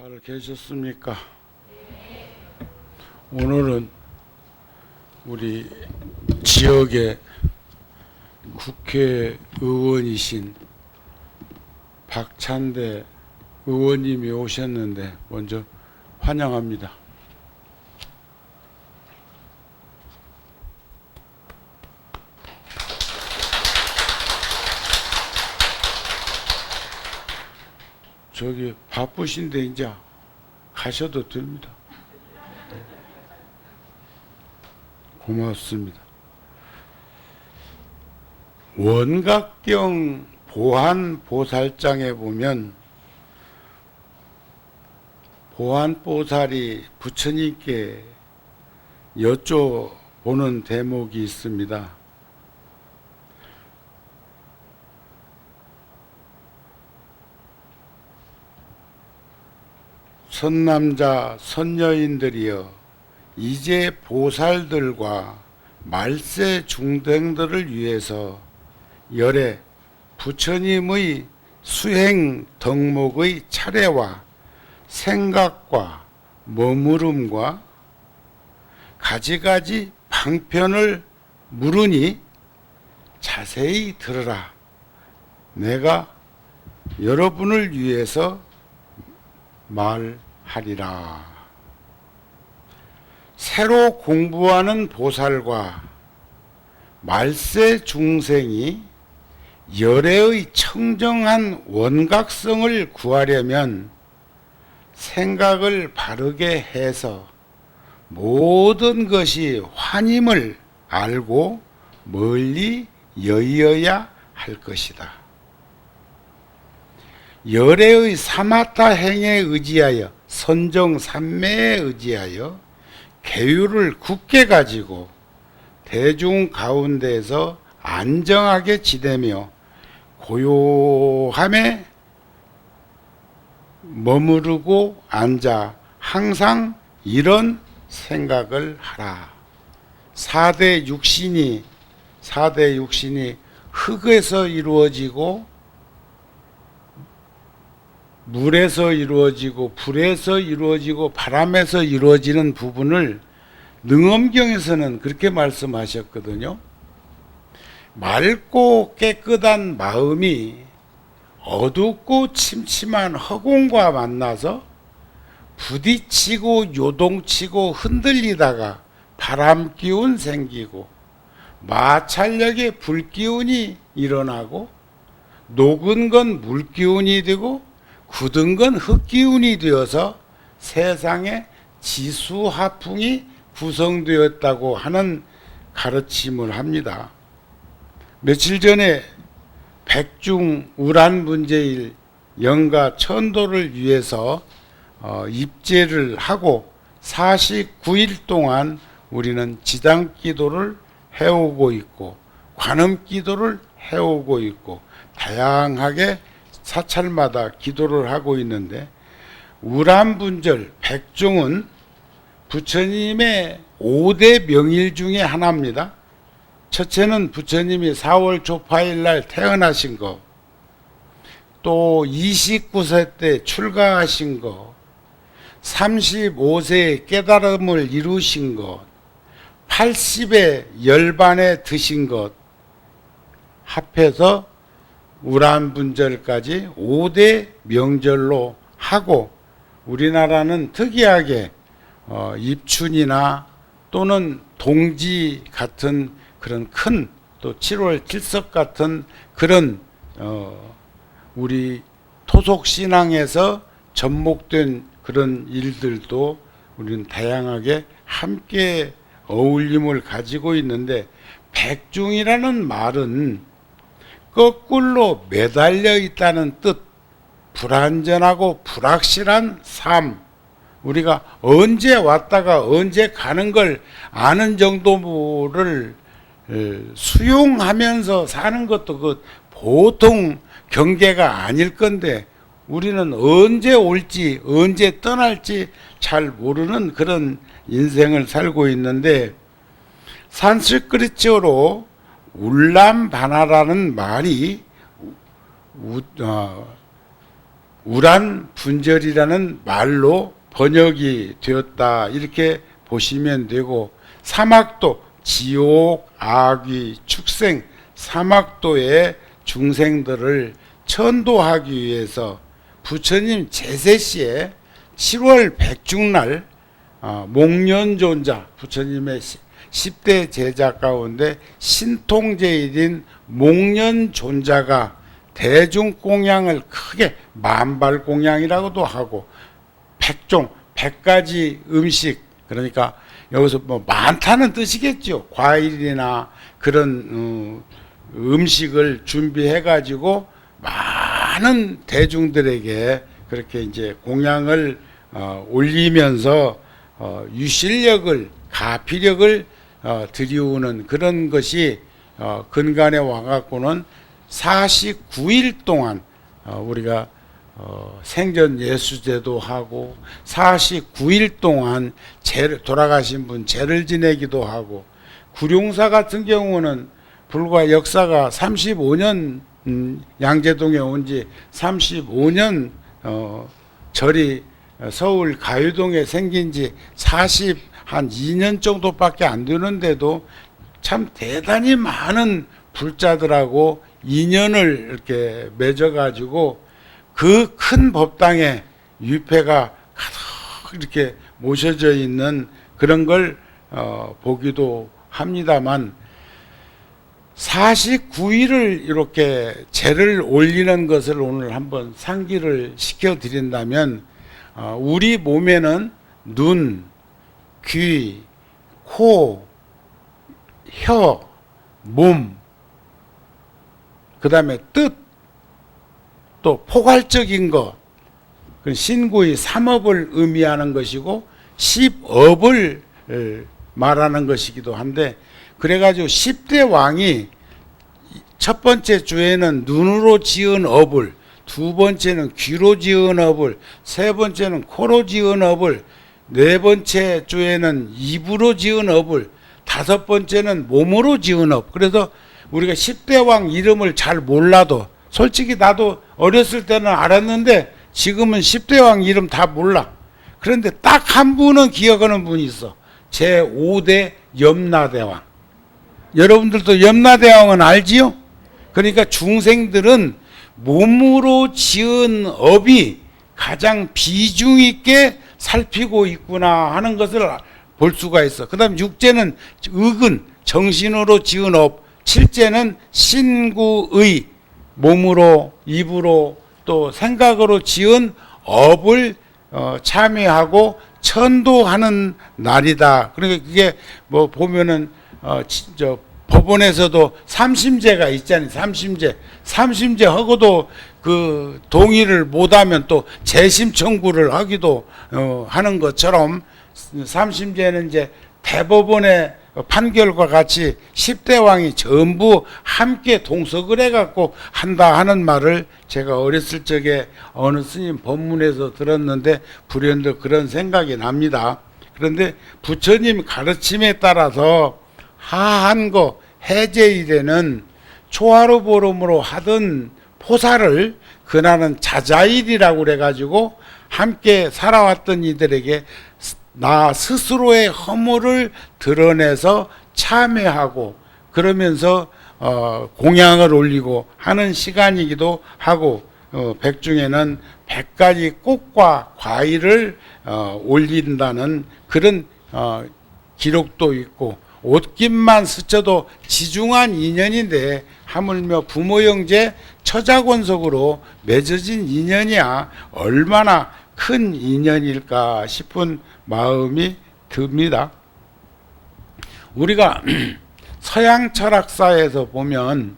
잘 계셨습니까? 오늘은 우리 지역의 국회의원이신 박찬대 의원님이 오셨는데 먼저 환영합니다. 저기 바쁘신데 이제 가셔도 됩니다. 고맙습니다. 원각경 보안보살장에 보면 보안보살이 부처님께 여쭤보는 대목이 있습니다. 선남자 선여인들이여, 이제 보살들과 말세 중생들을 위해서 열애 부처님의 수행 덕목의 차례와 생각과 머무름과 가지가지 방편을 물으니 자세히 들으라. 내가 여러분을 위해서 말하리라. 새로 공부하는 보살과 말세 중생이 열애의 청정한 원각성을 구하려면 생각을 바르게 해서 모든 것이 환임을 알고 멀리 여의어야 할 것이다. 열애의 사마타 행에 의지하여 선정삼매에 의지하여 계율을 굳게 가지고 대중 가운데에서 안정하게 지내며 고요함에 머무르고 앉아 항상 이런 생각을 하라. 4대 육신이 흙에서 이루어지고 물에서 이루어지고 불에서 이루어지고 바람에서 이루어지는 부분을 능엄경에서는 그렇게 말씀하셨거든요. 맑고 깨끗한 마음이 어둡고 침침한 허공과 만나서 부딪히고 요동치고 흔들리다가 바람 기운 생기고 마찰력에 불 기운이 일어나고 녹은 건 물 기운이 되고 굳은 건 흙 기운이 되어서 세상에 지수하풍이 구성되었다고 하는 가르침을 합니다. 며칠 전에 백중 우란분재일 영가 천도를 위해서 입제를 하고 49일 동안 우리는 지당기도를 해오고 있고 관음기도를 해오고 있고 다양하게 사찰마다 기도를 하고 있는데, 우란분절 백중은 부처님의 5대 명일 중에 하나입니다. 첫째는 부처님이 4월 초파일 날 태어나신 거, 또 29세 때 출가하신 거, 35세에 깨달음을 이루신 것, 80에 열반에 드신 것, 합해서 우란분절까지 5대 명절로 하고, 우리나라는 특이하게 입춘이나 또는 동지 같은 그런 큰, 또 7월 칠석 같은 그런 우리 토속신앙에서 접목된 그런 일들도 우리는 다양하게 함께 어울림을 가지고 있는데, 백중이라는 말은 거꾸로 매달려 있다는 뜻, 불안전하고 불확실한 삶, 우리가 언제 왔다가 언제 가는 걸 아는 정도를 수용하면서 사는 것도 그 보통 경계가 아닐 건데, 우리는 언제 올지 언제 떠날지 잘 모르는 그런 인생을 살고 있는데, 산스크리트어로 울람바나라는 말이 우란 분절이라는 말로 번역이 되었다 이렇게 보시면 되고, 사막도 지옥, 악귀, 축생, 사막도의 중생들을 천도하기 위해서 부처님 제세시에 7월 백중날 목련존자, 부처님의 10대 제자 가운데 신통제일인 목련존자가 대중공양을 크게 만발공양이라고도 하고, 100가지 음식, 그러니까 여기서 뭐 많다는 뜻이겠죠. 과일이나 그런 음식을 준비해 가지고 많은 대중들에게 그렇게 이제 공양을 올리면서 유실력을, 가피력을 들이우는 그런 것이 근간에 와갖고는 49일 동안 우리가 생전 예수제도 하고 49일 동안 돌아가신 분 제를 지내기도 하고, 구룡사 같은 경우는 불과 역사가 35년, 양재동에 온 지 35년 절이 서울 가유동에 생긴 지 42년 정도밖에 안 되는데도 참 대단히 많은 불자들하고 인연을 이렇게 맺어가지고 그 큰 법당에 유패가 가득 이렇게 모셔져 있는 그런 걸 보기도 합니다만, 49일을 이렇게 제를 올리는 것을 오늘 한번 상기를 시켜 드린다면, 우리 몸에는 눈, 귀, 코, 혀, 몸, 그 다음에 뜻, 또 포괄적인 것, 신구의 3업을 의미하는 것이고 10업을 말하는 것이기도 한데, 그래가지고 10대 왕이 첫 번째 주에는 눈으로 지은 업을, 두 번째는 귀로 지은 업을, 세 번째는 코로 지은 업을, 네 번째 주에는 입으로 지은 업을, 다섯 번째는 몸으로 지은 업. 그래서 우리가 10대 왕 이름을 잘 몰라도, 솔직히 나도 어렸을 때는 알았는데 지금은 10대 왕 이름 다 몰라. 그런데 딱 한 분은 기억하는 분이 있어. 제5대 염라대왕. 여러분들도 염라대왕은 알지요? 그러니까 중생들은 몸으로 지은 업이 가장 비중 있게 살피고 있구나 하는 것을 볼 수가 있어. 그 다음 6제는 의근, 정신으로 지은 업. 7제는 신구의, 몸으로, 입으로, 또 생각으로 지은 업을 참여하고 천도하는 날이다. 그러니까 그게 뭐 보면은 법원에서도 삼심제가 있잖아요. 삼심제 하고도 그 동의를 못하면 또 재심 청구를 하기도 하는 것처럼, 삼심제는 이제 대법원의 판결과 같이 10대 왕이 전부 함께 동석을 해갖고 한다 하는 말을 제가 어렸을 적에 어느 스님 법문에서 들었는데 불현듯 그런 생각이 납니다. 그런데 부처님 가르침에 따라서 하한거 해제일에는 초하루 보름으로 하던 포사를 그날은 자자일이라고 그래가지고 함께 살아왔던 이들에게 나 스스로의 허물을 드러내서 참회하고, 그러면서 공양을 올리고 하는 시간이기도 하고, 백중에는 100가지 꽃과 과일을 올린다는 그런 기록도 있고, 옷깃만 스쳐도 지중한 인연인데 하물며 부모 형제 처자권속으로 맺어진 인연이야 얼마나 큰 인연일까 싶은 마음이 듭니다. 우리가 서양 철학사에서 보면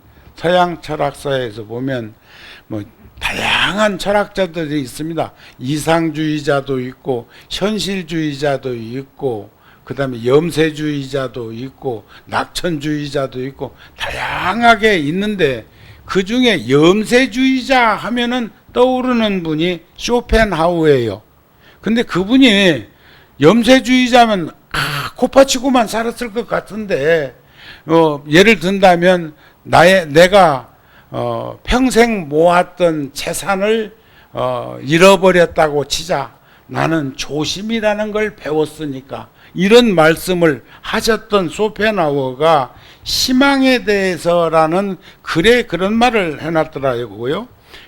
뭐 다양한 철학자들이 있습니다. 이상주의자도 있고 현실주의자도 있고, 그 다음에 염세주의자도 있고 낙천주의자도 있고 다양하게 있는데, 그 중에 염세주의자 하면은 떠오르는 분이 쇼펜하우예요. 근데 그분이 염세주의자면 코파치고만 살았을 것 같은데, 예를 든다면 내가 평생 모았던 재산을 잃어버렸다고 치자. 나는 조심이라는 걸 배웠으니까. 이런 말씀을 하셨던 쇼펜하우어가 희망에 대해서라는 글에 그런 말을 해놨더라고요.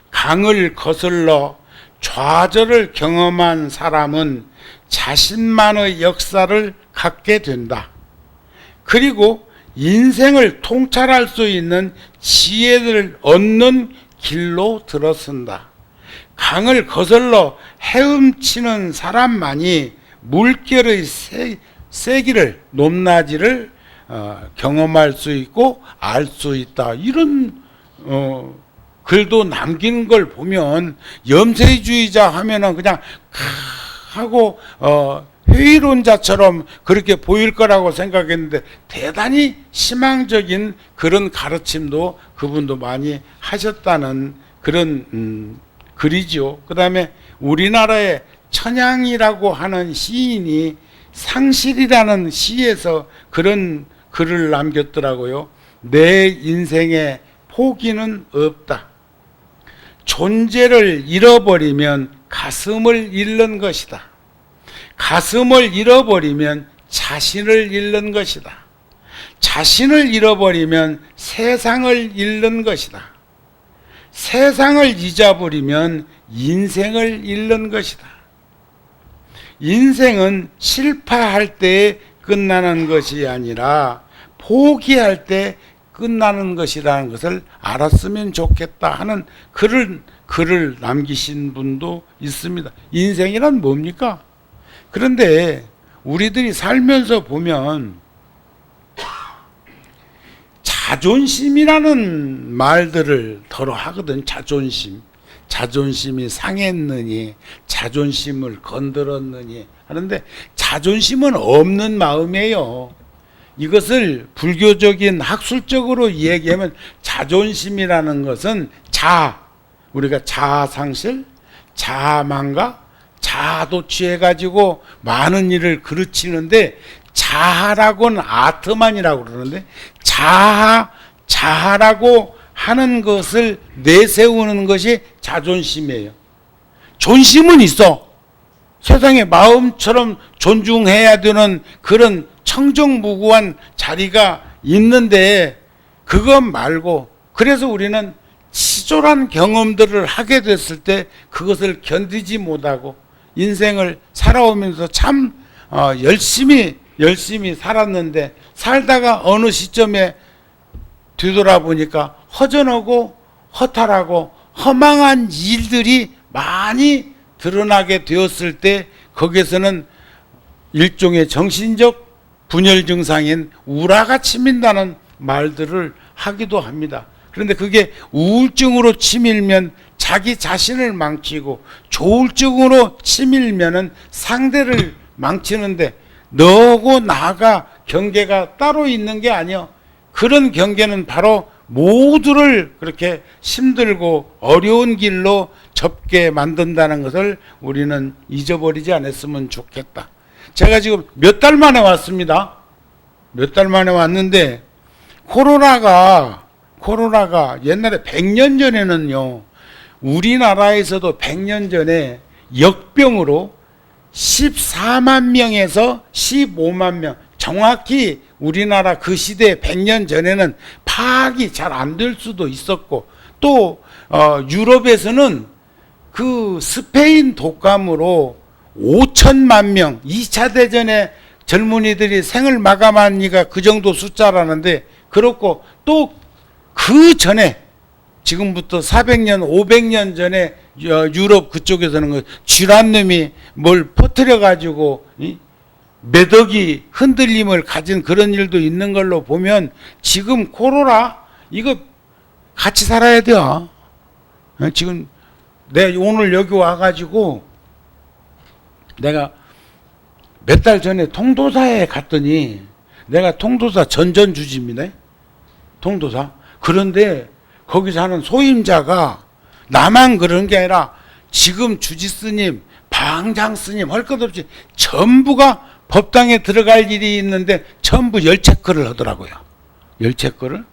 강을 거슬러 좌절을 경험한 사람은 자신만의 역사를 갖게 된다. 그리고 인생을 통찰할 수 있는 지혜를 얻는 길로 들어선다. 강을 거슬러 헤엄치는 사람만이 물결의 세기를, 높낮이를 경험할 수 있고 알 수 있다. 이런 글도 남기는 걸 보면 염세주의자 하면은 그냥 하고 회의론자처럼 그렇게 보일 거라고 생각했는데 대단히 희망적인 그런 가르침도 그분도 많이 하셨다는 그런 글이죠. 그 다음에 우리나라의 천양이라고 하는 시인이 상실이라는 시에서 그런 글을 남겼더라고요. 내 인생에 포기는 없다. 존재를 잃어버리면 가슴을 잃는 것이다. 가슴을 잃어버리면 자신을 잃는 것이다. 자신을 잃어버리면 세상을 잃는 것이다. 세상을 잊어버리면 인생을 잃는 것이다. 인생은 실패할 때 끝나는 것이 아니라 포기할 때 끝나는 것이라는 것을 알았으면 좋겠다 하는 글을 남기신 분도 있습니다. 인생이란 뭡니까? 그런데 우리들이 살면서 보면 자존심이라는 말들을 더러 하거든. 자존심이 상했느니, 자존심을 건드렸느니 하는데 자존심은 없는 마음이에요. 이것을 불교적인 학술적으로 얘기하면 자존심이라는 것은 우리가 자아상실, 자아망가, 자아도 취해가지고 많은 일을 그르치는데 자아라고는 아트만이라고 그러는데 자아라고 하는 것을 내세우는 것이 자존심이에요. 존심은 있어. 세상에 마음처럼 존중해야 되는 그런 청정무구한 자리가 있는데 그것 말고 그래서 우리는 치졸한 경험들을 하게 됐을 때 그것을 견디지 못하고 인생을 살아오면서 참 열심히 살았는데 살다가 어느 시점에 뒤돌아보니까 허전하고 허탈하고 허망한 일들이 많이 드러나게 되었을 때 거기에서는 일종의 정신적 분열 증상인 우라가 치민다는 말들을 하기도 합니다. 그런데 그게 우울증으로 치밀면 자기 자신을 망치고 조울증으로 치밀면은 상대를 망치는데 너하고 나가 경계가 따로 있는 게 아니요. 그런 경계는 바로 모두를 그렇게 힘들고 어려운 길로 접게 만든다는 것을 우리는 잊어버리지 않았으면 좋겠다. 제가 지금 몇 달 만에 왔습니다. 몇 달 만에 왔는데 코로나가 옛날에 100년 전에는요. 우리나라에서도 100년 전에 역병으로 14만 명에서 15만 명 정확히 우리나라 그 시대 100년 전에는 파악이 잘 안 될 수도 있었고 또 유럽에서는 그 스페인 독감으로 5천만 명 2차 대전에 젊은이들이 생을 마감한 이가 그 정도 숫자라는데 그렇고 또 그 전에 지금부터 400년 500년 전에 유럽 그쪽에서는 그 쥐란놈이 뭘 퍼뜨려 가지고 매덕이 흔들림을 가진 그런 일도 있는 걸로 보면 지금 코로나 이거 같이 살아야 돼요. 지금 내가 오늘 여기 와가지고 내가 몇 달 전에 통도사에 갔더니 내가 통도사 전전주지입니다. 통도사. 그런데 거기서 하는 소임자가 나만 그런 게 아니라 지금 주지스님, 방장스님 할 것 없이 전부가 법당에 들어갈 일이 있는데 전부 열체거를 하더라고요. 열체거를.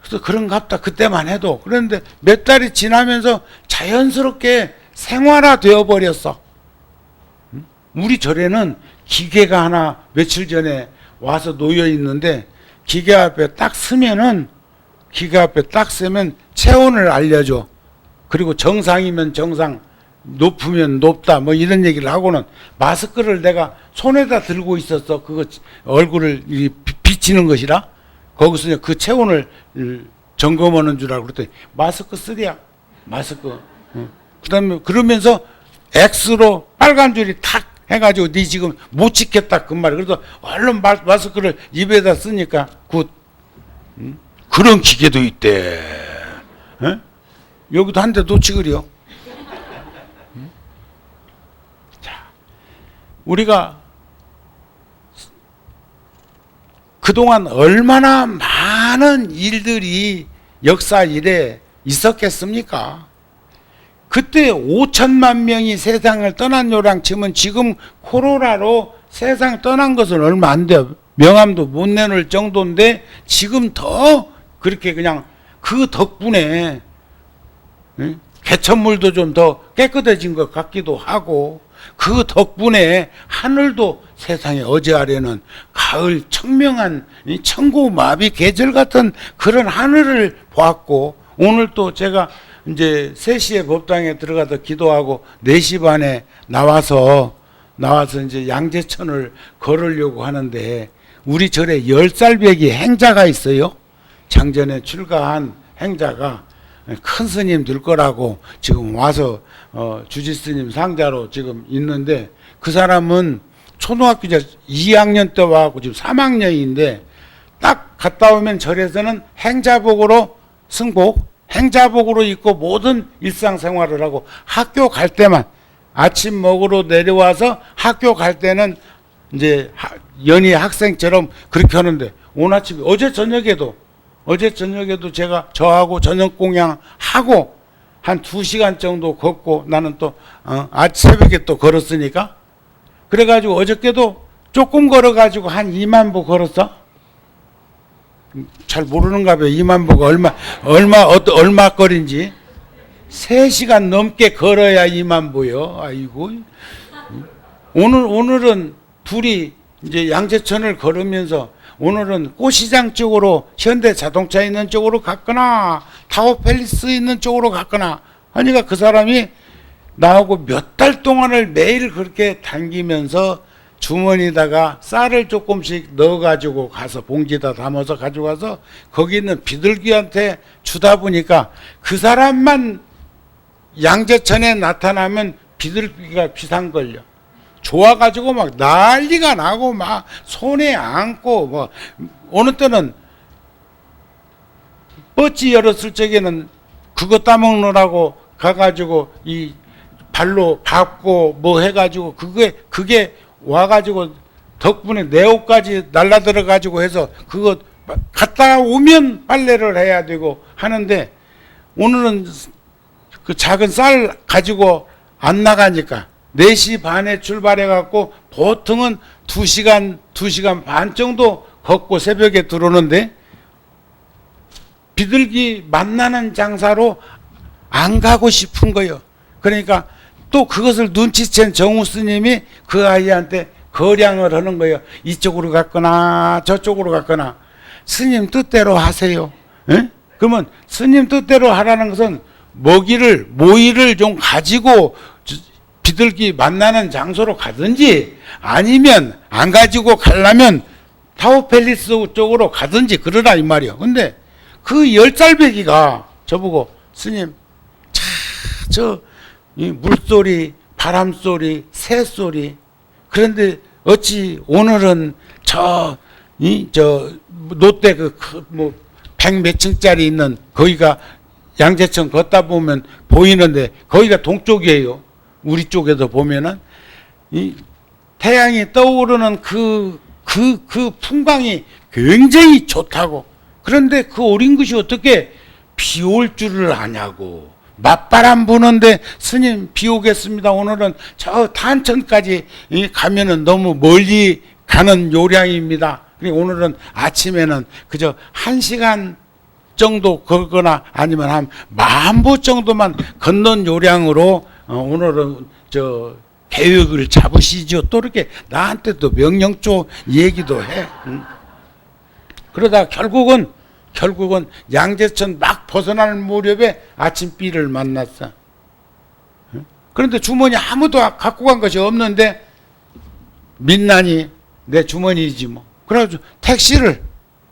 그래서 그런갑다 그때만 해도. 그런데 몇 달이 지나면서 자연스럽게 생활화되어 버렸어. 우리 절에는 기계가 하나 며칠 전에 와서 놓여 있는데 기계 앞에 딱 서면 체온을 알려줘. 그리고 정상이면 정상, 높으면 높다 뭐 이런 얘기를 하고는 마스크를 내가 손에다 들고 있었어. 그거 얼굴을 비치는 것이라 거기서 그 체온을 점검하는 줄 알고 그랬더니 마스크 쓰랴 마스크. 그다음에 그러면서 X로 빨간 줄이 탁 해가지고 네 지금 못 지켰다 그 말. 그래서 얼른 마스크를 입에다 쓰니까 굿. 그런 기계도 있대. 에? 여기도 한 대 놓치그려. 자, 우리가 그동안 얼마나 많은 일들이 역사 일에 있었겠습니까? 그때 5천만 명이 세상을 떠난 요랑 치면 지금 코로나로 세상 떠난 것은 얼마 안 돼요. 명함도 못 내놓을 정도인데 지금 더 그렇게 그냥 그 덕분에 개천물도 좀 더 깨끗해진 것 같기도 하고 그 덕분에 하늘도 세상에 어제아래는 가을 청명한 천고마비 계절 같은 그런 하늘을 보았고 오늘 또 제가 이제 3시에 법당에 들어가서 기도하고 4시 반에 나와서 이제 양재천을 걸으려고 하는데 우리 절에 10살배기 행자가 있어요. 장전에 출가한 행자가 큰 스님 될 거라고 지금 와서 주지스님 상자로 지금 있는데 그 사람은 초등학교 2학년 때 와갖고 지금 3학년인데 딱 갔다 오면 절에서는 행자복으로 승복, 행자복으로 입고 모든 일상생활을 하고 학교 갈 때만 아침 먹으러 내려와서 학교 갈 때는 이제 연희 학생처럼 그렇게 하는데 오늘 아침 어제 저녁에도 제가 저하고 저녁 공양하고 한 2시간 정도 걷고 나는 또 새벽에 또 걸었으니까 그래가지고 어저께도 조금 걸어가지고 한 2만 보 걸었어. 잘 모르는가 봐요. 2만 보가 얼마 거리인지 3시간 넘게 걸어야 2만 보요. 아이고. 오늘은 둘이 이제 양재천을 걸으면서 오늘은 꽃시장 쪽으로 현대자동차 있는 쪽으로 갔거나 타워팰리스 있는 쪽으로 갔거나 하니까 그 사람이 나하고 몇 달 동안을 매일 그렇게 당기면서 주머니에다가 쌀을 조금씩 넣어가지고 가서 봉지에다 담아서 가지고 가서 거기 있는 비둘기한테 주다 보니까 그 사람만 양재천에 나타나면 비둘기가 비상 걸려. 좋아가지고 막 난리가 나고 막 손에 안고 뭐 어느 때는 뻗지 열었을 적에는 그거 따먹느라고 가가지고 이 발로 밟고 뭐 해가지고 그게 와가지고 덕분에 내 옷까지 날라들어가지고 해서 그거 갔다 오면 빨래를 해야 되고 하는데 오늘은 그 작은 쌀 가지고 안 나가니까 4시 반에 출발해갖고 보통은 2시간 반 정도 걷고 새벽에 들어오는데 비둘기 만나는 장사로 안 가고 싶은 거예요. 그러니까 또 그것을 눈치챈 정우 스님이 그 아이한테 거량을 하는 거예요. 이쪽으로 갔거나 저쪽으로 갔거나 스님 뜻대로 하세요. 에? 그러면 스님 뜻대로 하라는 것은 모이를 좀 가지고 비둘기 만나는 장소로 가든지 아니면 안 가지고 가려면 타워팰리스 쪽으로 가든지 그러라 이 말이요. 근데 그 10살배기가 저보고 스님 저 물소리 바람소리 새소리 그런데 어찌 오늘은 저 롯데 뭐 100몇 층짜리 있는 거기가 양재천 걷다 보면 보이는데 거기가 동쪽이에요. 우리 쪽에서 보면은 이 태양이 떠오르는 그 풍광이 굉장히 좋다고. 그런데 그 어린 것이 어떻게 비 올 줄을 아냐고. 맞바람 부는데 스님 비 오겠습니다. 오늘은 저 탄천까지 가면은 너무 멀리 가는 요량입니다. 그리고 오늘은 아침에는 그저 1시간 정도 걷거나 아니면 한 10,000보 정도만 걷는 요량으로 오늘은 저 계획을 잡으시죠. 또 이렇게 나한테도 명령조 얘기도 해. 그러다 결국은 양재천 막 벗어날 무렵에 아침 B를 만났어. 그런데 주머니 아무도 갖고 간 것이 없는데 민난이 내 주머니지 뭐. 그래가지고 택시를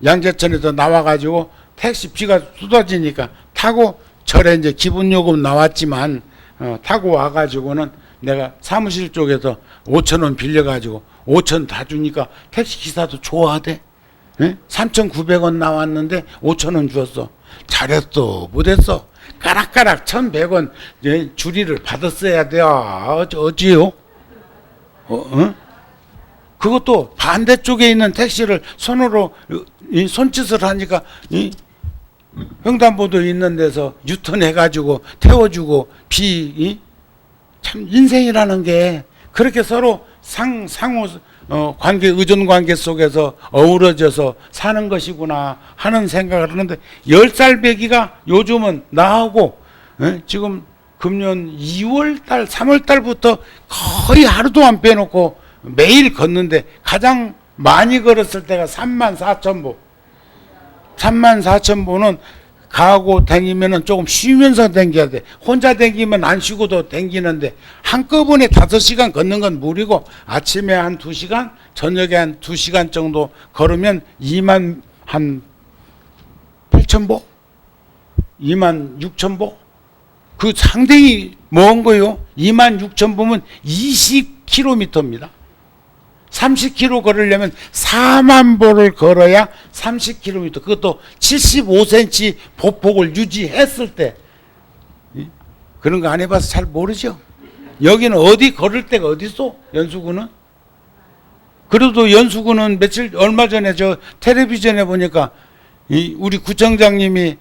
양재천에서 나와가지고 택시 비가 쏟아지니까 타고 절에 이제 기본요금 나왔지만 타고 와가지고는 내가 사무실 쪽에서 5,000원 빌려가지고 5,000 다 주니까 택시 기사도 좋아하대. 3,900원 나왔는데 5,000원 주었어. 잘했어 못했어. 까락까락 1,100원 주리를 받았어야 돼요. 어찌요? 그것도 반대쪽에 있는 택시를 손으로 손짓을 하니까 횡단보도 있는 데서 유턴해가지고 태워주고 참 인생이라는 게 그렇게 서로 상호 관계 의존 관계 속에서 어우러져서 사는 것이구나 하는 생각을 하는데 10살 배기가 요즘은 나하고 지금 금년 2월달 3월달부터 거의 하루도 안 빼놓고 매일 걷는데 가장 많이 걸었을 때가 34,000보. 34,000보는 가고 다니면은 조금 쉬면서 다녀야 돼. 혼자 다니면 안 쉬고도 다니는데 한꺼번에 5시간 걷는 건 무리고 아침에 한 2시간, 저녁에 한 2시간 정도 걸으면 2만 한 8,000보? 2만 6,000보? 그 상당히 먼 거요. 2만 6,000보면 20km입니다. 30km 걸으려면 4만 보를 걸어야 30km. 그것도 75cm 보폭을 유지했을 때. 그런 거 안 해봐서 잘 모르죠. 여기는 어디 걸을 데가 어디 있어? 연수구는. 그래도 연수구는 얼마 전에 저 텔레비전에 보니까 우리 구청장님이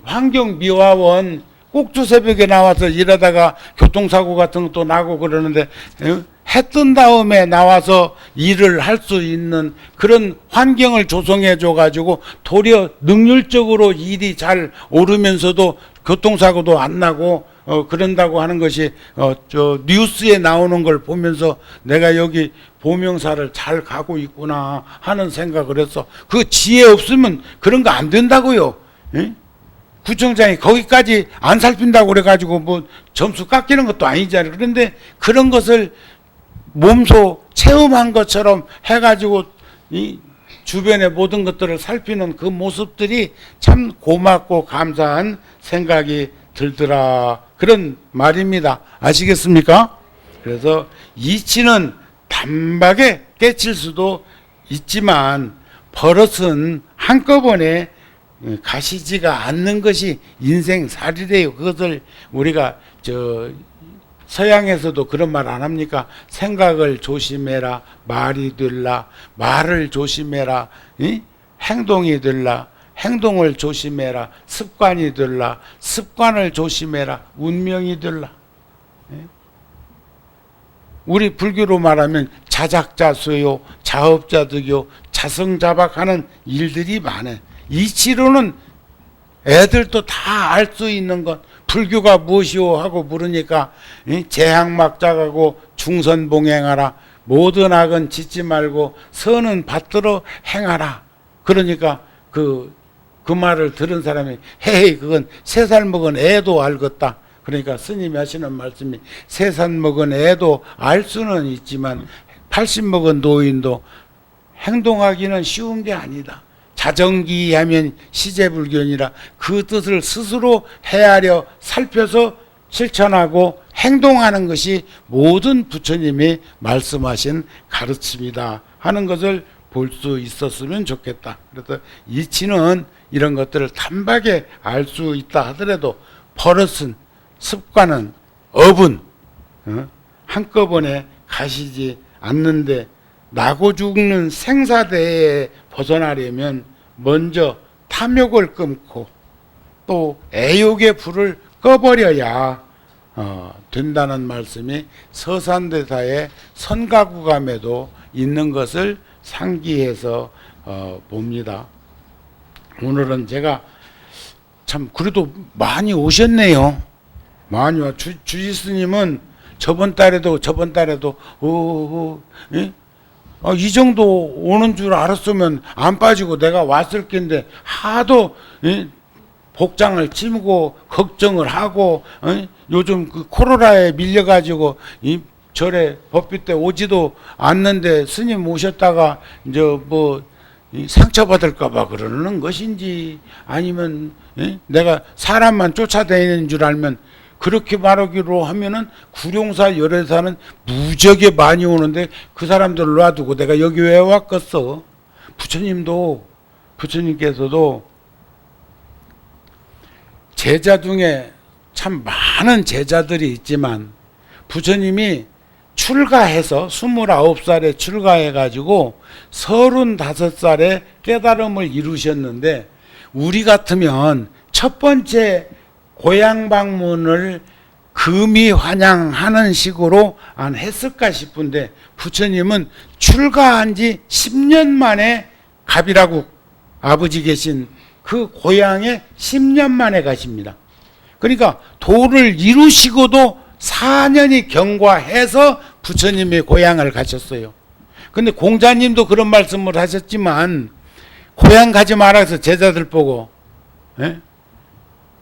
환경미화원 꼭두 새벽에 나와서 일하다가 교통사고 같은 것도 나고 그러는데 해 뜬 다음에 나와서 일을 할 수 있는 그런 환경을 조성해 줘 가지고 도리어 능률적으로 일이 잘 오르면서도 교통사고도 안 나고 그런다고 하는 것이 뉴스에 나오는 걸 보면서 내가 여기 보명사를 잘 가고 있구나 하는 생각을 했어. 그 지혜 없으면 그런 거 안 된다고요. 에? 구청장이 거기까지 안 살핀다고 그래가지고 뭐 점수 깎이는 것도 아니잖아요. 그런데 그런 것을 몸소 체험한 것처럼 해가지고 이 주변의 모든 것들을 살피는 그 모습들이 참 고맙고 감사한 생각이 들더라. 그런 말입니다. 아시겠습니까? 그래서 이치는 단박에 깨칠 수도 있지만 버릇은 한꺼번에 가시지가 않는 것이 인생살이래요. 그것을 우리가 서양에서도 그런 말 안 합니까? 생각을 조심해라, 말이 될라, 말을 조심해라, 행동이 될라, 행동을 조심해라, 습관이 될라, 습관을 조심해라, 운명이 될라. 우리 불교로 말하면 자작자수요, 자업자득요, 자성자박하는 일들이 많아요. 이치로는 애들도 다 알 수 있는 것, 불교가 무엇이오 하고 물으니까 재앙막작하고 중선봉행하라, 모든 악은 짓지 말고 선은 받들어 행하라. 그러니까 그 말을 들은 사람이 헤이 그건 3살 먹은 애도 알겠다. 그러니까 스님이 하시는 말씀이 3살 먹은 애도 알 수는 있지만 80 먹은 노인도 행동하기는 쉬운 게 아니다. 자정기하면 시제불견이라 그 뜻을 스스로 헤아려 살펴서 실천하고 행동하는 것이 모든 부처님이 말씀하신 가르침이다 하는 것을 볼 수 있었으면 좋겠다. 그래서 이치는 이런 것들을 단박에 알 수 있다 하더라도 버릇은, 습관은, 업은 한꺼번에 가시지 않는데 나고 죽는 생사대에 벗어나려면 먼저 탐욕을 끊고 또 애욕의 불을 꺼버려야 된다는 말씀이 서산대사의 선가구감에도 있는 것을 상기해서 봅니다. 오늘은 제가 참 그래도 많이 오셨네요. 많이 와. 주지 스님은 저번 달에도 예? 이 정도 오는 줄 알았으면 안 빠지고 내가 왔을 텐데 하도 예? 복장을 치고 걱정을 하고 요즘 그 코로나에 밀려가지고 이 절에 법비 때 오지도 않는데 스님 오셨다가 이제 뭐 상처받을까봐 그러는 것인지 아니면 내가 사람만 쫓아다니는 줄 알면 그렇게 말하기로 하면은 구룡사 열애사는 무지하게 많이 오는데 그 사람들을 놔두고 내가 여기 왜 왔겠어? 부처님께서도 제자 중에 참 많은 제자들이 있지만 부처님이 출가해서 29살에 출가해가지고 35살에 깨달음을 이루셨는데 우리 같으면 첫 번째 고향 방문을 금이 환영하는 식으로 안 했을까 싶은데 부처님은 출가한 지 10년 만에 갑이라국 아버지 계신 그 고향에 10년 만에 가십니다. 그러니까 도를 이루시고도 4년이 경과해서 부처님의 고향을 가셨어요. 근데 공자님도 그런 말씀을 하셨지만 고향 가지 말아서 제자들 보고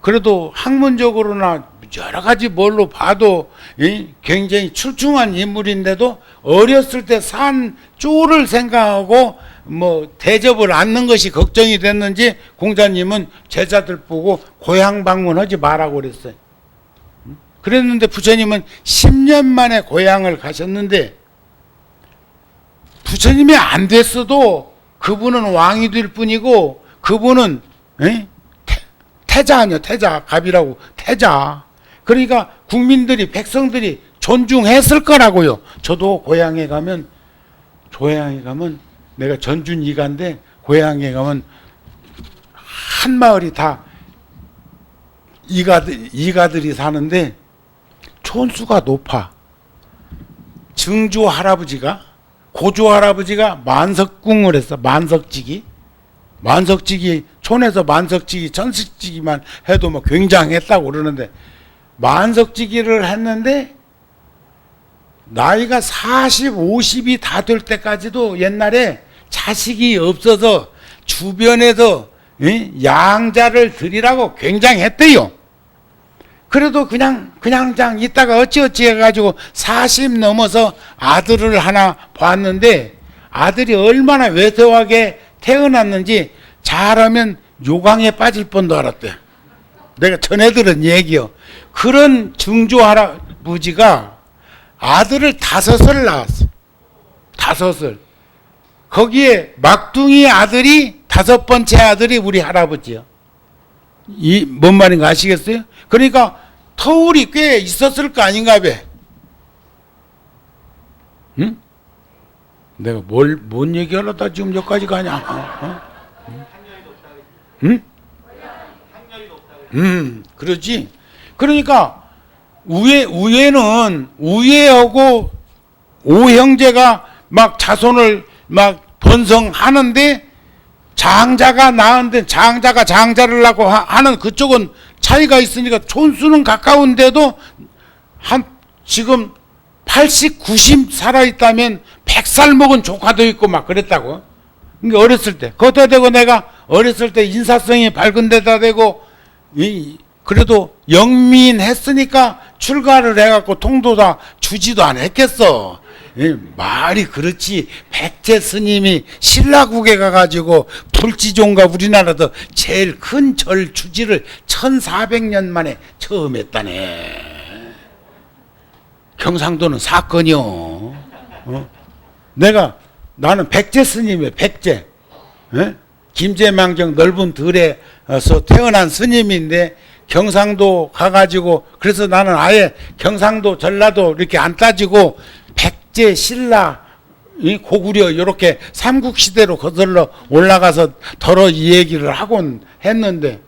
그래도 학문적으로나 여러 가지 뭘로 봐도 굉장히 출중한 인물인데도 어렸을 때 산 쪼를 생각하고 뭐 대접을 않는 것이 걱정이 됐는지 공자님은 제자들 보고 고향 방문하지 말라고 그랬어요. 그랬는데 부처님은 10년 만에 고향을 가셨는데 부처님이 안 됐어도 그분은 왕이 될 뿐이고 그분은 태자 아니요, 태자. 갑이라고 태자. 그러니까 국민들이 백성들이 존중했을 거라고요. 저도 고향에 가면 내가 전준 이가인데 고향에 가면 한 마을이 다 이가들이 사는데 촌수가 높아. 증조 할아버지가 고조 할아버지가 만석궁을 했어. 만석지기 촌에서 만석지기 천식지기만 해도 뭐 굉장했다고 그러는데 만석지기를 했는데 나이가 40, 50이 다 될 때까지도 옛날에 자식이 없어서 주변에서 양자를 드리라고 굉장했대요. 그래도 그냥 있다가 어찌어찌 해가지고 40 넘어서 아들을 하나 봤는데 아들이 얼마나 외소하게 태어났는지 잘하면 요강에 빠질 뻔도 알았대. 내가 전해 들은 얘기요. 그런 증조 할아버지가 아들을 5을 낳았어. 5을. 거기에 막둥이 아들이 5번째 아들이 우리 할아버지요. 뭔 말인가 아시겠어요? 그러니까 터울이 꽤 있었을 거 아닌가 봐. 응? 내가 뭔 얘기하려다 지금 여기까지 가냐? 응? 그러지. 그러니까 우예하고 오형제가 막 자손을 막 번성하는데 장자가 낳은데 장자가 장자를 낳고 하는 그쪽은 차이가 있으니까 촌수는 가까운데도 한 지금 80, 90 살아있다면 100살 먹은 조카도 있고 막 그랬다고. 그러니까 어렸을 때 거기다 대고 내가 어렸을 때 인사성이 밝은 데다 대고 그래도 영민했으니까 출가를 해갖고 통도 다 주지도 않았겠어. 말이 그렇지. 백제 스님이 신라국에 가가지고 불지종가 우리나라도 제일 큰 절 주지를 1400년 만에 처음 했다네. 경상도는 사건이요. 나는 백제 스님이에요. 백제. 김제망경 넓은 들에서 태어난 스님인데 경상도 가가지고 그래서 나는 아예 경상도 전라도 이렇게 안 따지고 백제 신라 고구려 이렇게 삼국시대로 거슬러 올라가서 더러 이 얘기를 하곤 했는데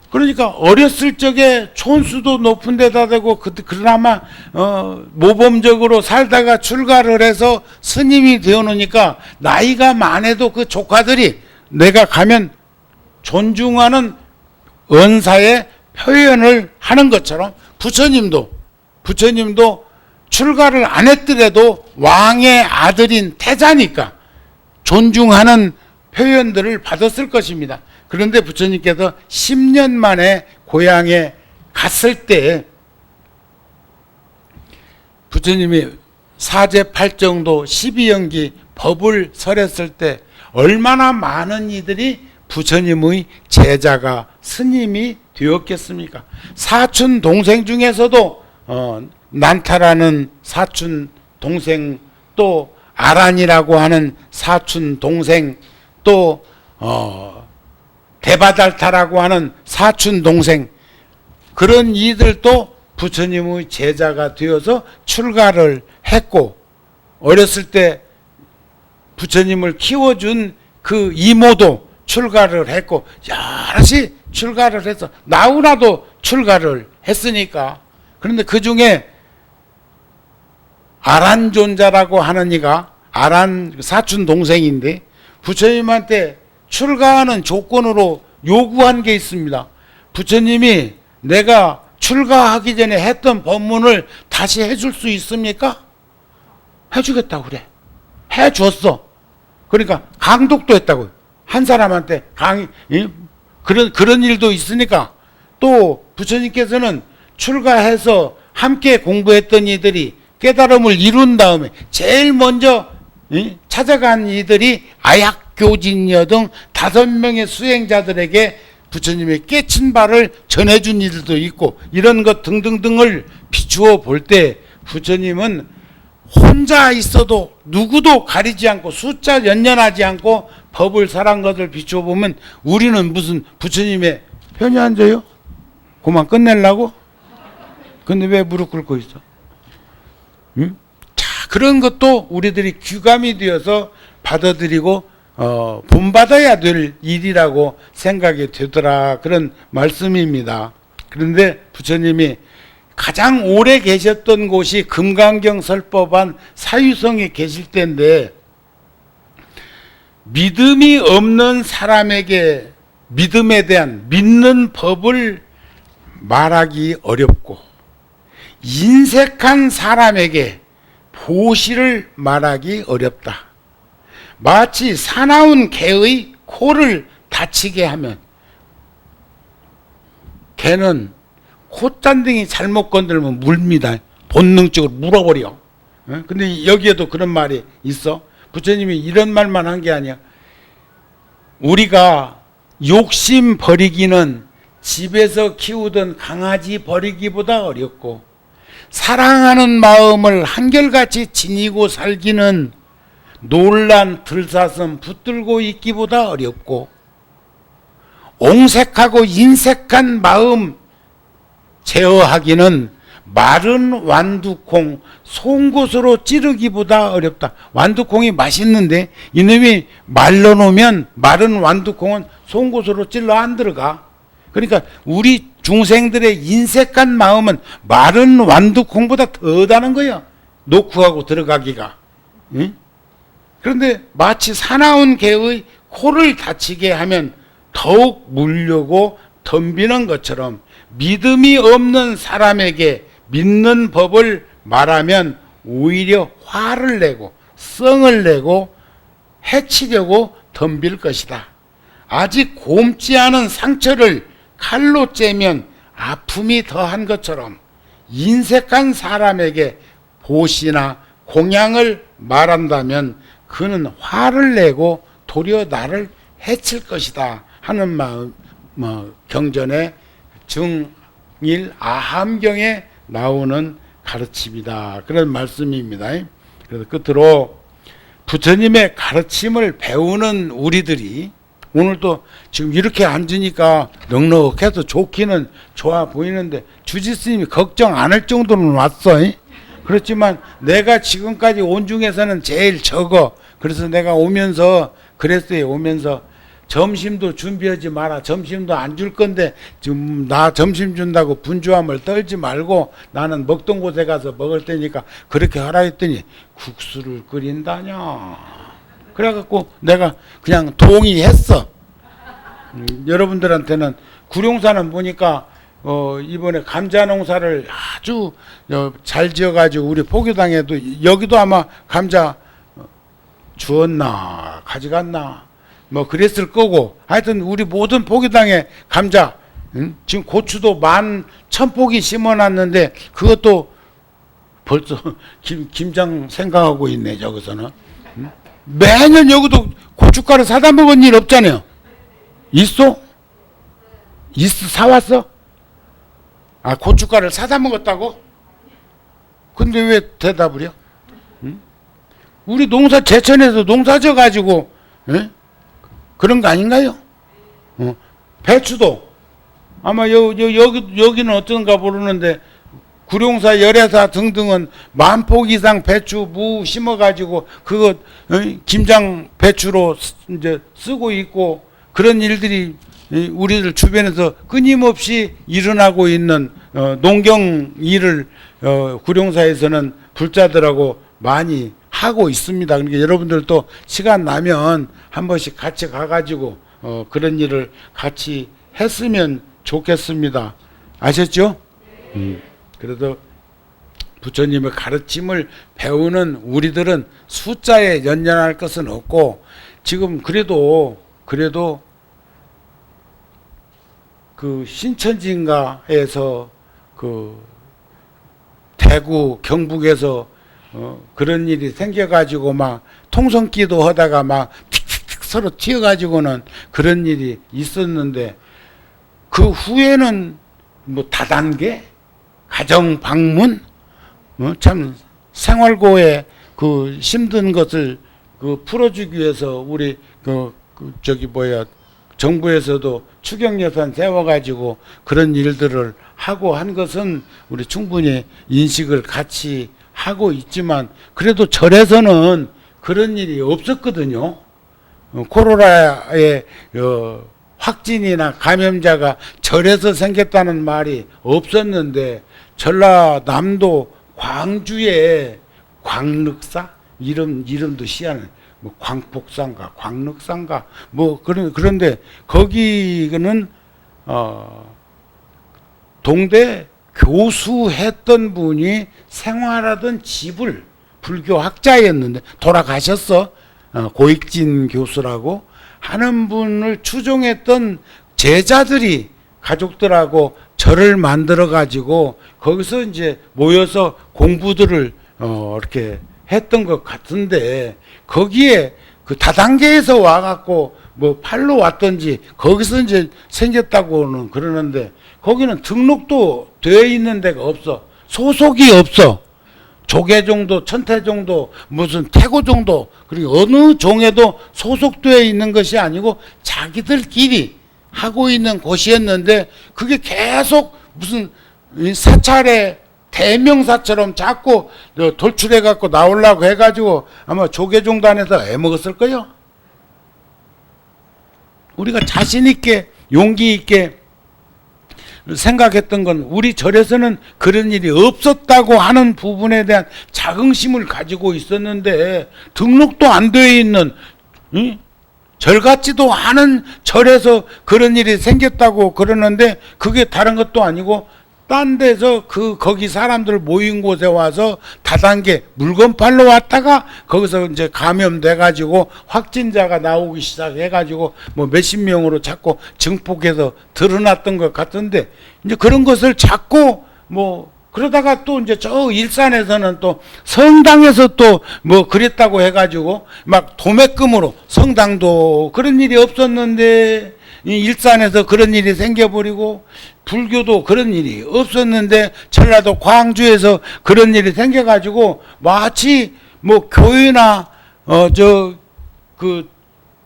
그러니까 어렸을 적에 촌수도 높은 데다 대고 그나마 모범적으로 살다가 출가를 해서 스님이 되어놓으니까 나이가 많아도 그 조카들이 내가 가면 존중하는 은사의 표현을 하는 것처럼 부처님도 출가를 안 했더라도 왕의 아들인 태자니까 존중하는 표현들을 받았을 것입니다. 그런데 부처님께서 10년 만에 고향에 갔을 때 부처님이 사제팔정도 12연기 법을 설했을 때 얼마나 많은 이들이 부처님의 제자가 스님이 되었겠습니까? 사촌 동생 중에서도 난타라는 사촌 동생, 또 아란이라고 하는 사촌 동생, 또 대바달타라고 하는 사촌 동생, 그런 이들도 부처님의 제자가 되어서 출가를 했고, 어렸을 때 부처님을 키워준 그 이모도 출가를 했고, 여럿이 출가를 해서 나훈아도 출가를 했으니까. 그런데 그 중에 아란존자라고 하는 이가 아란 사촌 동생인데 부처님한테 출가하는 조건으로 요구한 게 있습니다. 부처님이 내가 출가하기 전에 했던 법문을 다시 해줄 수 있습니까? 해주겠다고 그래. 해줬어. 그러니까 강독도 했다고요. 한 사람한테 그런 일도 있으니까. 또 부처님께서는 출가해서 함께 공부했던 이들이 깨달음을 이룬 다음에 제일 먼저 찾아간 이들이 아약교진여 등 5명의 수행자들에게 부처님의 깨친 바를 전해준 이들도 있고, 이런 것 등등등을 비추어 볼 때 부처님은 혼자 있어도 누구도 가리지 않고 숫자 연연하지 않고 법을 설한 것을 비추어 보면 우리는 무슨 부처님의 편히 앉아요? 그만 끝내려고? 근데 왜 무릎 꿇고 있어? 응? 자, 그런 것도 우리들이 귀감이 되어서 받아들이고 본받아야 될 일이라고 생각이 되더라, 그런 말씀입니다. 그런데 부처님이 가장 오래 계셨던 곳이 금강경 설법한 사유성에 계실 때인데, 믿음이 없는 사람에게 믿음에 대한 믿는 법을 말하기 어렵고, 인색한 사람에게 보시를 말하기 어렵다. 마치 사나운 개의 코를 다치게 하면 개는 콧잔등이 잘못 건들면 물입니다. 본능적으로 물어버려. 근데 여기에도 그런 말이 있어. 부처님이 이런 말만 한 게 아니야. 우리가 욕심 버리기는 집에서 키우던 강아지 버리기보다 어렵고, 사랑하는 마음을 한결같이 지니고 살기는 놀란 들사슴 붙들고 있기보다 어렵고, 옹색하고 인색한 마음 제어하기는 마른 완두콩 송곳으로 찌르기보다 어렵다. 완두콩이 맛있는데 이놈이 말려놓으면 마른 완두콩은 송곳으로 찔러 안 들어가. 그러니까 우리 중생들의 인색한 마음은 마른 완두콩보다 더다는 거야, 노크하고 들어가기가. 응? 그런데 마치 사나운 개의 코를 다치게 하면 더욱 물려고 덤비는 것처럼, 믿음이 없는 사람에게 믿는 법을 말하면 오히려 화를 내고 성을 내고 해치려고 덤빌 것이다. 아직 곪지 않은 상처를 칼로 째면 아픔이 더한 것처럼, 인색한 사람에게 보시나 공양을 말한다면 그는 화를 내고 도리어 나를 해칠 것이다 하는 마음, 경전의 중일 아함경에 나오는 가르침이다, 그런 말씀입니다. 그래서 끝으로 부처님의 가르침을 배우는 우리들이 오늘도 지금 이렇게 앉으니까 넉넉해서 좋기는 좋아 보이는데 주지스님이 걱정 안 할 정도는 왔어. 그렇지만 내가 지금까지 온 중에서는 제일 적어. 그래서 내가 오면서 그랬어요. 오면서 점심도 준비하지 마라. 점심도 안 줄 건데 지금 나 점심 준다고 분주함을 떨지 말고 나는 먹던 곳에 가서 먹을 테니까 그렇게 하라 했더니 국수를 끓인다냐. 그래갖고 내가 그냥 동의했어. 여러분들한테는 구룡사는 보니까 이번에 감자 농사를 아주 잘 지어가지고 우리 포교당에도 여기도 아마 감자 주었나 가져갔나 뭐 그랬을 거고 하여튼 우리 모든 포교당에 감자 지금 고추도 11,000포기 심어놨는데 그것도 벌써 김장 생각하고 있네 저기서는. 매년 여기도 고춧가루 사다 먹은 일 없잖아요. 있어? 사왔어? 아 고춧가루를 사다 먹었다고? 근데 왜 대답을 해요? 우리 농사 제천에서 농사 져가지고 그런 거 아닌가요? 배추도 아마 여기는 어떤가 모르는데 구룡사, 열애사 등등은 10,000포기 이상 배추, 무 심어가지고 그거 김장 배추로 이제 쓰고 있고 그런 일들이 우리들 주변에서 끊임없이 일어나고 있는 농경 일을 구룡사에서는 불자들하고 많이 하고 있습니다. 그러니까 여러분들도 시간 나면 한 번씩 같이 가가지고 그런 일을 같이 했으면 좋겠습니다. 아셨죠? 그래도 부처님의 가르침을 배우는 우리들은 숫자에 연연할 것은 없고 지금 그래도 그 신천지인가에서 그 대구 경북에서 그런 일이 생겨가지고 막 통성기도 하다가 막 틱틱틱 서로 튀어가지고는 그런 일이 있었는데 그 후에는 뭐 다단계 가정 방문 참 생활고에 그 힘든 것을 그 풀어주기 위해서 우리 정부에서도 추경 예산 세워가지고 그런 일들을 하고 한 것은 우리 충분히 인식을 같이 하고 있지만 그래도 절에서는 그런 일이 없었거든요. 코로나의 확진이나 감염자가 절에서 생겼다는 말이 없었는데 전라남도 광주에 광륵사 이름도 희한해. 뭐 광폭산가 광륵산가 뭐 그런데 거기는 동대 교수했던 분이 생활하던 집을 불교 학자였는데 돌아가셨어. 고익진 교수라고 하는 분을 추종했던 제자들이 가족들하고 절을 만들어 가지고 거기서 이제 모여서 공부들을 이렇게 했던 것 같은데 거기에 그 다단계에서 와갖고 뭐 팔로 왔던지 거기서 이제 생겼다고는 그러는데 거기는 등록도 되어 있는 데가 없어. 소속이 없어. 조계종도 천태종도 무슨 태고종도 그리고 어느 종에도 소속되어 있는 것이 아니고 자기들끼리 하고 있는 곳이었는데 그게 계속 무슨 사찰에 대명사처럼 자꾸 돌출해 갖고 나오려고 해가지고 아마 조계종단에서 애먹었을 거요. 우리가 자신 있게 용기 있게 생각했던 건 우리 절에서는 그런 일이 없었다고 하는 부분에 대한 자긍심을 가지고 있었는데 등록도 안 되어 있는 절 같지도 않은 절에서 그런 일이 생겼다고 그러는데 그게 다른 것도 아니고 딴 데서 거기 사람들 모인 곳에 와서 다단계 물건 팔러 왔다가 거기서 이제 감염돼 가지고 확진자가 나오기 시작해 가지고 뭐 몇십 명으로 자꾸 증폭해서 드러났던 것 같은데 이제 그런 것을 자꾸 뭐 그러다가 또 이제 저 일산에서는 또 성당에서 또 뭐 그랬다고 해 가지고 막 도매금으로 성당도 그런 일이 없었는데 일산에서 그런 일이 생겨버리고 불교도 그런 일이 없었는데 전라도 광주에서 그런 일이 생겨가지고 마치 뭐 교회나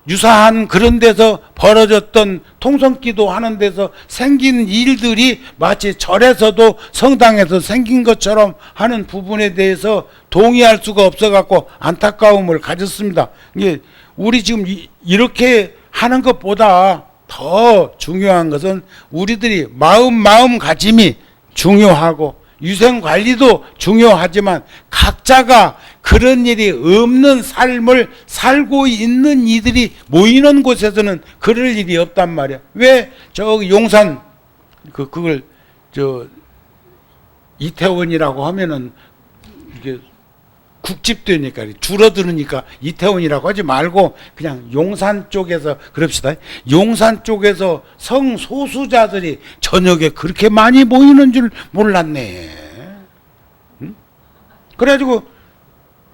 유사한 그런 데서 벌어졌던 통성기도 하는 데서 생긴 일들이 마치 절에서도 성당에서 생긴 것처럼 하는 부분에 대해서 동의할 수가 없어갖고 안타까움을 가졌습니다. 이게 우리 지금 이렇게 하는 것보다 더 중요한 것은 우리들이 마음가짐이 중요하고 위생관리도 중요하지만 각자가 그런 일이 없는 삶을 살고 있는 이들이 모이는 곳에서는 그럴 일이 없단 말이야. 왜 저기 용산 그걸 이태원이라고 하면은 이게 국집되니까 줄어드니까 이태원이라고 하지 말고 그냥 용산 쪽에서 그럽시다. 용산 쪽에서 성소수자들이 저녁에 그렇게 많이 모이는 줄 몰랐네. 응? 그래가지고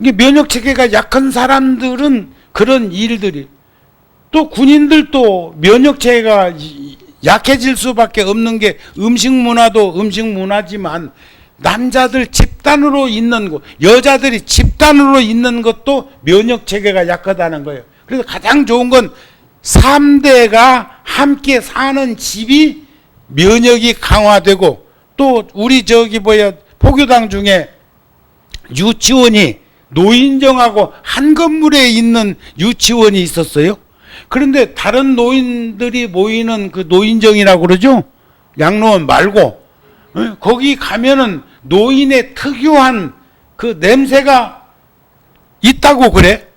이게 면역 체계가 약한 사람들은 그런 일들이, 또 군인들도 면역 체계가 약해질 수밖에 없는 게 음식 문화도 음식 문화지만 남자들 집단으로 있는 것, 여자들이 집단으로 있는 것도 면역 체계가 약하다는 거예요. 그래서 가장 좋은 건 3대가 함께 사는 집이 면역이 강화되고, 또 우리 포교당 중에 유치원이 노인정하고 한 건물에 있는 유치원이 있었어요. 그런데 다른 노인들이 모이는 그 노인정이라고 그러죠. 양로원 말고 거기 가면은 노인의 특유한 그 냄새가 있다고 그래.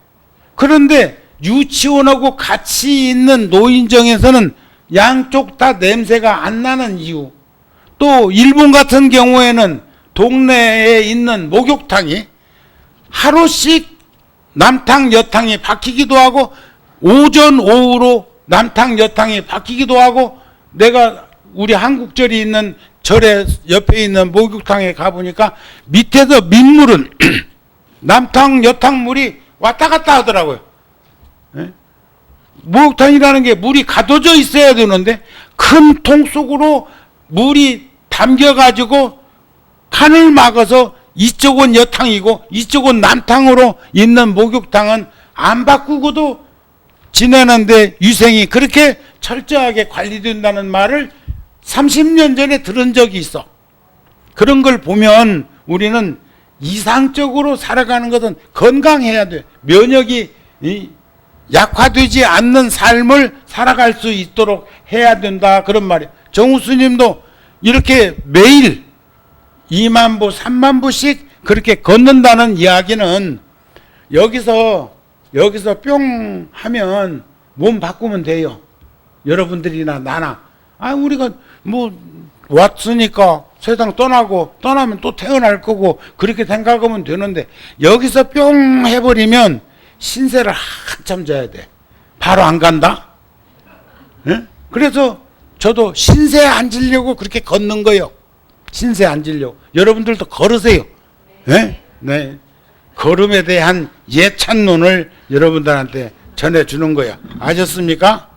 그런데 유치원하고 같이 있는 노인정에서는 양쪽 다 냄새가 안 나는 이유. 또 일본 같은 경우에는 동네에 있는 목욕탕이 하루씩 남탕 여탕이 바뀌기도 하고, 오전 오후로 남탕 여탕이 바뀌기도 하고, 내가 우리 한국절이 있는 절에 옆에 있는 목욕탕에 가보니까 밑에서 민물은 남탕 여탕 물이 왔다 갔다 하더라고요. 네? 목욕탕이라는 게 물이 가둬져 있어야 되는데 큰 통 속으로 물이 담겨가지고 칸을 막아서 이쪽은 여탕이고 이쪽은 남탕으로 있는 목욕탕은 안 바꾸고도 지내는데 위생이 그렇게 철저하게 관리된다는 말을 30년 전에 들은 적이 있어. 그런 걸 보면 우리는 이상적으로 살아가는 것은 건강해야 돼. 면역이 약화되지 않는 삶을 살아갈 수 있도록 해야 된다, 그런 말이에요. 정우 스님도 이렇게 매일 2만 보, 3만 보씩 그렇게 걷는다는 이야기는 여기서 뿅 하면 몸 바꾸면 돼요. 여러분들이나 나나. 우리가 왔으니까 세상 떠나면 또 태어날 거고 그렇게 생각하면 되는데, 여기서 뿅 해버리면 신세를 한참 져야 돼. 바로 안 간다? 네? 그래서 저도 신세 안 지려고 그렇게 걷는 거예요. 신세 안 지려고. 여러분들도 걸으세요. 네? 네. 걸음에 대한 예찬론을 여러분들한테 전해주는 거야. 아셨습니까?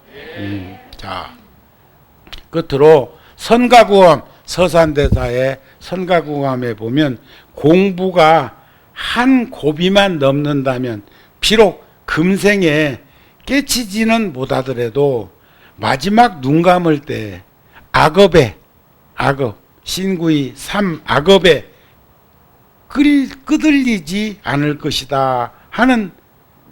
자, 끝으로 선가구엄, 서산대사의 선가구엄에 보면 공부가 한 고비만 넘는다면 비록 금생에 깨치지는 못하더라도 마지막 눈 감을 때 악업, 신구이 3악업에 끄들리지 않을 것이다 하는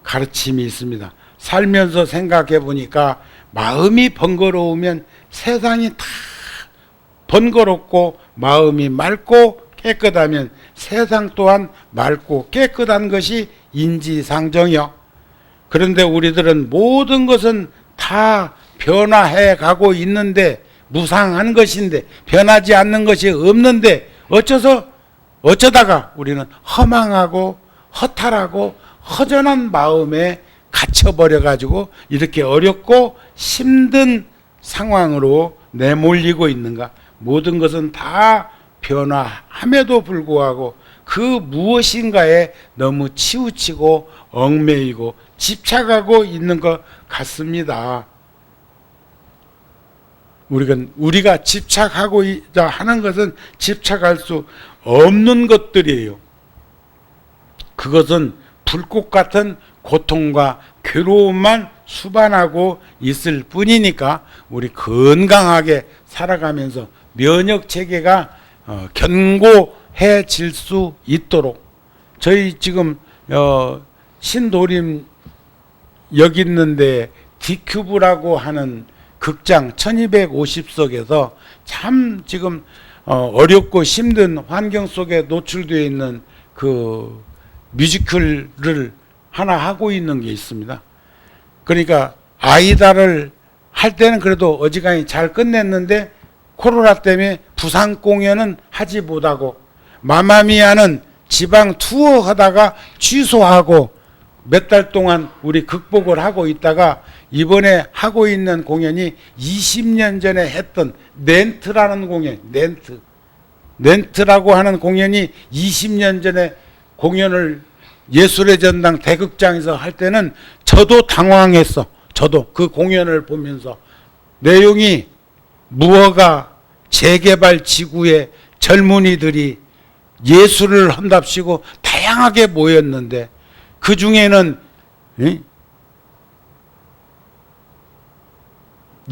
가르침이 있습니다. 살면서 생각해 보니까 마음이 번거로우면 세상이 다 번거롭고, 마음이 맑고 깨끗하면 세상 또한 맑고 깨끗한 것이 인지상정이요. 그런데 우리들은 모든 것은 다 변화해 가고 있는데, 무상한 것인데 변하지 않는 것이 없는데 어쩌다가 우리는 허망하고 허탈하고 허전한 마음에 갇혀버려 가지고 이렇게 어렵고 힘든 상황으로 내몰리고 있는가. 모든 것은 다 변화함에도 불구하고 그 무엇인가에 너무 치우치고 얽매이고 집착하고 있는 것 같습니다. 우리가 집착하고 하는 것은 집착할 수 없는 것들이에요. 그것은 불꽃 같은 고통과 괴로움만 수반하고 있을 뿐이니까 우리 건강하게 살아가면서 면역 체계가 견고해질 수 있도록, 저희 지금 신도림 여기 있는데 디큐브라고 하는 극장 1250석에서 참 지금 어렵고 힘든 환경 속에 노출되어 있는 그 뮤지컬을 하나 하고 있는 게 있습니다. 그러니까 아이다를 할 때는 그래도 어지간히 잘 끝냈는데 코로나 때문에 부산 공연은 하지 못하고 마마미아는 지방 투어 하다가 취소하고 몇 달 동안 우리 극복을 하고 있다가 이번에 하고 있는 공연이 20년 전에 했던 낸트라는 공연, 낸트라고 하는 공연이 20년 전에 공연을 예술의 전당 대극장에서 할 때는 저도 당황했어. 저도 그 공연을 보면서 내용이 무허가 재개발 지구의 젊은이들이 예술을 한답시고 다양하게 모였는데 그 중에는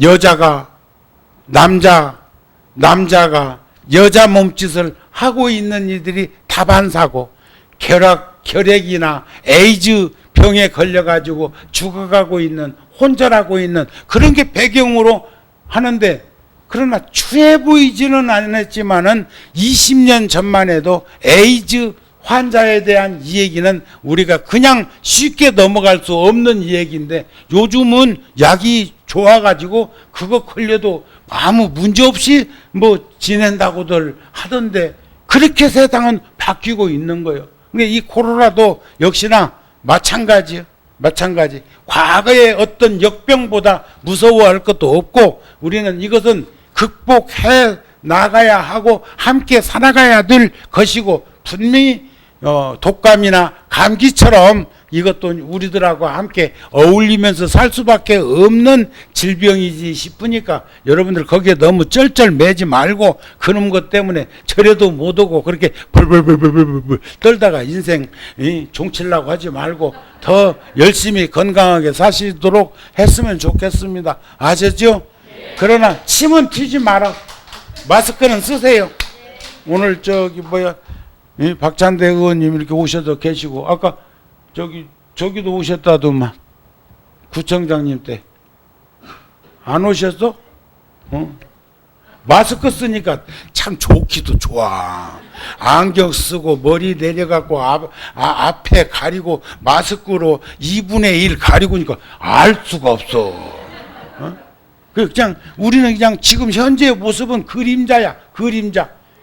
여자가 남자가 여자 몸짓을 하고 있는 이들이 다반사고 혈액이나 에이즈 병에 걸려가지고 죽어가고 있는 혼절하고 있는 그런 게 배경으로 하는데 그러나 추해 보이지는 않았지만은 20년 전만 해도 에이즈 환자에 대한 이 얘기는 우리가 그냥 쉽게 넘어갈 수 없는 얘기인데 요즘은 약이 좋아가지고 그거 걸려도 아무 문제 없이 뭐 지낸다고들 하던데 그렇게 세상은 바뀌고 있는 거예요. 그러니까 이 코로나도 역시나 마찬가지. 과거의 어떤 역병보다 무서워할 것도 없고 우리는 이것은 극복해 나가야 하고 함께 살아가야 될 것이고 분명히 독감이나 감기처럼 이것도 우리들하고 함께 어울리면서 살 수밖에 없는 질병이지 싶으니까 여러분들 거기에 너무 쩔쩔매지 말고 그놈 것 때문에 절에도 못 오고 그렇게 벌벌벌벌벌 떨다가 인생 종치려고 하지 말고 더 열심히 건강하게 사시도록 했으면 좋겠습니다. 아셨죠? 그러나 침은 튀지 마라. 마스크는 쓰세요. 오늘 박찬대 의원님 이렇게 오셔도 계시고 아까 저기도 오셨다더만 구청장님 때 안 오셨어? 마스크 쓰니까 참 좋기도 좋아. 안경 쓰고 머리 내려갖고 앞에 가리고 마스크로 2분의 1 가리고니까 알 수가 없어. 그냥 우리는 그냥 지금 현재의 모습은 그림자야.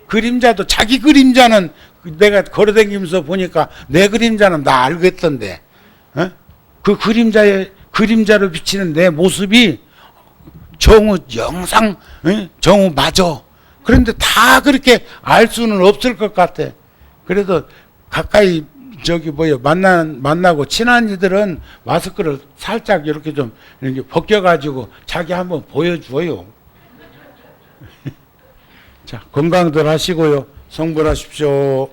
그림자도 자기 그림자는 내가 걸어다니면서 보니까 내 그림자는 나 알겠던데 그 그림자로 비치는 내 모습이 정우 영상 정우 맞아. 그런데 다 그렇게 알 수는 없을 것 같아. 그래서 가까이 만나고 친한 이들은 마스크를 살짝 이렇게 좀 이렇게 벗겨가지고 자기 한번 보여줘요. 자, 건강들 하시고요. 성불하십시오.